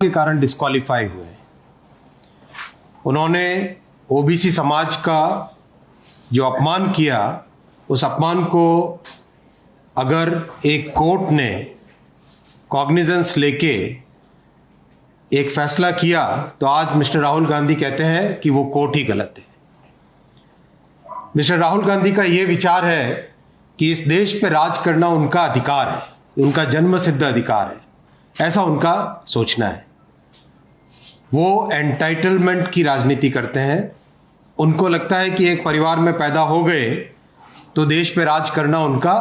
के कारण डिस्क्वालीफाई हुए। उन्होंने ओबीसी समाज का जो अपमान किया, उस अपमान को अगर एक कोर्ट ने कॉग्निजेंस लेके एक फैसला किया तो आज मिस्टर राहुल गांधी कहते हैं कि वो कोर्ट ही गलत है। मिस्टर राहुल गांधी का ये विचार है कि इस देश पे राज करना उनका अधिकार है, उनका जन्मसिद्ध अधिकार है, ऐसा उनका सोचना है। वो एंटाइटलमेंट की राजनीति करते हैं। उनको लगता है कि एक परिवार में पैदा हो गए तो देश पे राज करना उनका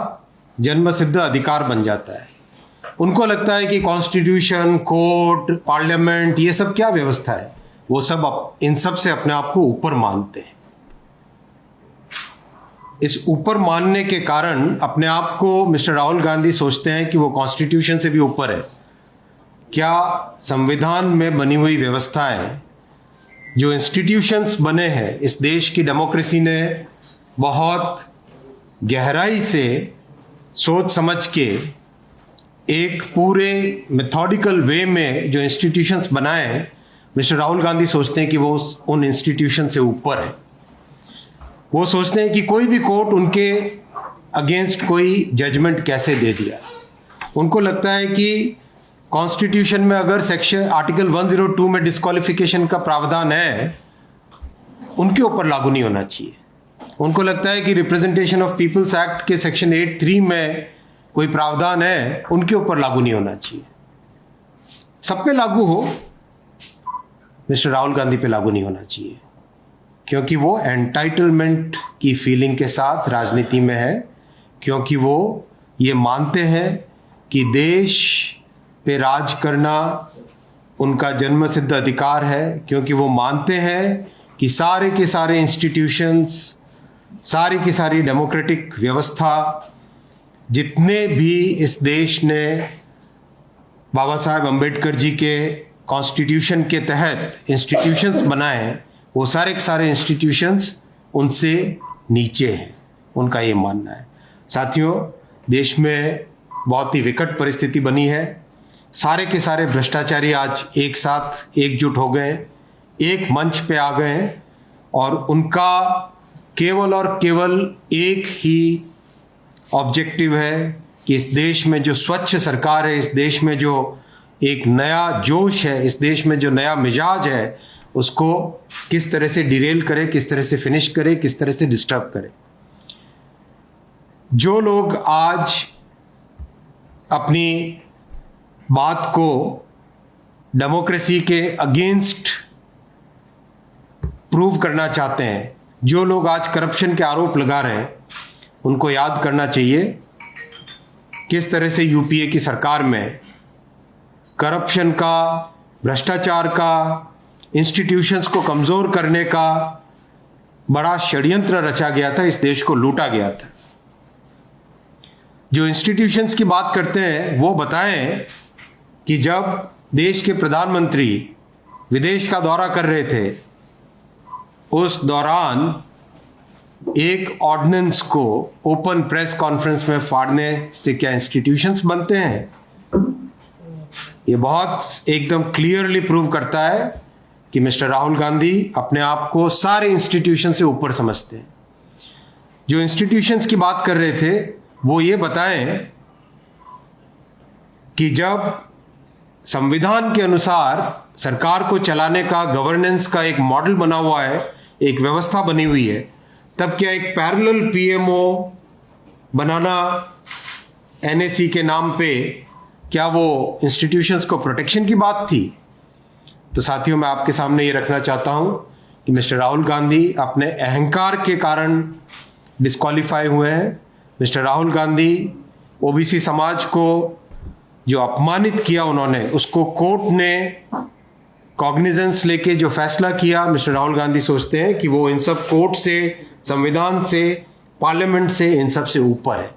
जन्मसिद्ध अधिकार बन जाता है। उनको लगता है कि कॉन्स्टिट्यूशन, कोर्ट, पार्लियामेंट, ये सब क्या व्यवस्था है, वो सब इन सब से अपने आप को ऊपर मानते हैं। इस ऊपर मानने के कारण अपने आप को मिस्टर राहुल गांधी सोचते हैं कि वो कॉन्स्टिट्यूशन से भी ऊपर है। क्या संविधान में बनी हुई व्यवस्थाएं, जो इंस्टीट्यूशंस बने हैं, इस देश की डेमोक्रेसी ने बहुत गहराई से सोच समझ के एक पूरे मेथोडिकल वे में जो इंस्टीट्यूशंस बनाए हैं, मिस्टर राहुल गांधी सोचते हैं कि वो उन इंस्टीट्यूशन से ऊपर है। वो सोचते हैं कि कोई भी कोर्ट उनके अगेंस्ट कोई जजमेंट कैसे दे दिया। उनको लगता है कि कॉन्स्टिट्यूशन में अगर सेक्शन आर्टिकल 102 में डिस्क्वालिफिकेशन का प्रावधान है, उनके ऊपर लागू नहीं होना चाहिए। उनको लगता है कि रिप्रेजेंटेशन ऑफ पीपल्स एक्ट के सेक्शन 8(3) में कोई प्रावधान है, उनके ऊपर लागू नहीं होना चाहिए। सब पे लागू हो, मिस्टर राहुल गांधी पे लागू नहीं होना चाहिए, क्योंकि वो एंटाइटलमेंट की फीलिंग के साथ राजनीति में है, क्योंकि वो ये मानते हैं कि देश पे राज करना उनका जन्मसिद्ध अधिकार है, क्योंकि वो मानते हैं कि सारे के सारे इंस्टीट्यूशंस, सारी की सारी डेमोक्रेटिक व्यवस्था, जितने भी इस देश ने बाबा साहेब अम्बेडकर जी के कॉन्स्टिट्यूशन के तहत इंस्टीट्यूशंस बनाए, वो सारे के सारे इंस्टीट्यूशंस उनसे नीचे हैं। उनका ये मानना है। साथियों, देश में बहुत ही विकट परिस्थिति बनी है। सारे के सारे भ्रष्टाचारी आज एक साथ एकजुट हो गए, एक मंच पे आ गए हैं, और उनका केवल और केवल एक ही ऑब्जेक्टिव है कि इस देश में जो स्वच्छ सरकार है, इस देश में जो एक नया जोश है, इस देश में जो नया मिजाज है, उसको किस तरह से डिरेल करे, किस तरह से फिनिश करे, किस तरह से डिस्टर्ब करे। जो लोग आज अपनी बात को डेमोक्रेसी के अगेंस्ट प्रूव करना चाहते हैं, जो लोग आज करप्शन के आरोप लगा रहे हैं, उनको याद करना चाहिए किस तरह से यूपीए की सरकार में करप्शन का, भ्रष्टाचार का, इंस्टीट्यूशंस को कमजोर करने का बड़ा षड्यंत्र रचा गया था, इस देश को लूटा गया था। जो इंस्टीट्यूशंस की बात करते हैं वो बताएं कि जब देश के प्रधानमंत्री विदेश का दौरा कर रहे थे, उस दौरान एक ऑर्डिनेंस को ओपन प्रेस कॉन्फ्रेंस में फाड़ने से क्या इंस्टीट्यूशंस बनते हैं? ये बहुत एकदम क्लियरली प्रूव करता है कि मिस्टर राहुल गांधी अपने आप को सारे इंस्टीट्यूशन से ऊपर समझते हैं। जो इंस्टीट्यूशंस की बात कर रहे थे वो ये बताएं कि जब संविधान के अनुसार सरकार को चलाने का, गवर्नेंस का एक मॉडल बना हुआ है, एक व्यवस्था बनी हुई है, तब क्या एक पैरेलल पीएमओ बनाना एनएसी के नाम पे, क्या वो इंस्टीट्यूशंस को प्रोटेक्शन की बात थी? तो साथियों, मैं आपके सामने ये रखना चाहता हूं कि मिस्टर राहुल गांधी अपने अहंकार के कारण डिस्क्वालीफाई हुए हैं। मिस्टर राहुल गांधी ओबीसी समाज को जो अपमानित किया उन्होंने, उसको कोर्ट ने कॉग्निजेंस लेके जो फैसला किया, मिस्टर राहुल गांधी सोचते हैं कि वो इन सब कोर्ट से, संविधान से, पार्लियामेंट से, इन सब से ऊपर है।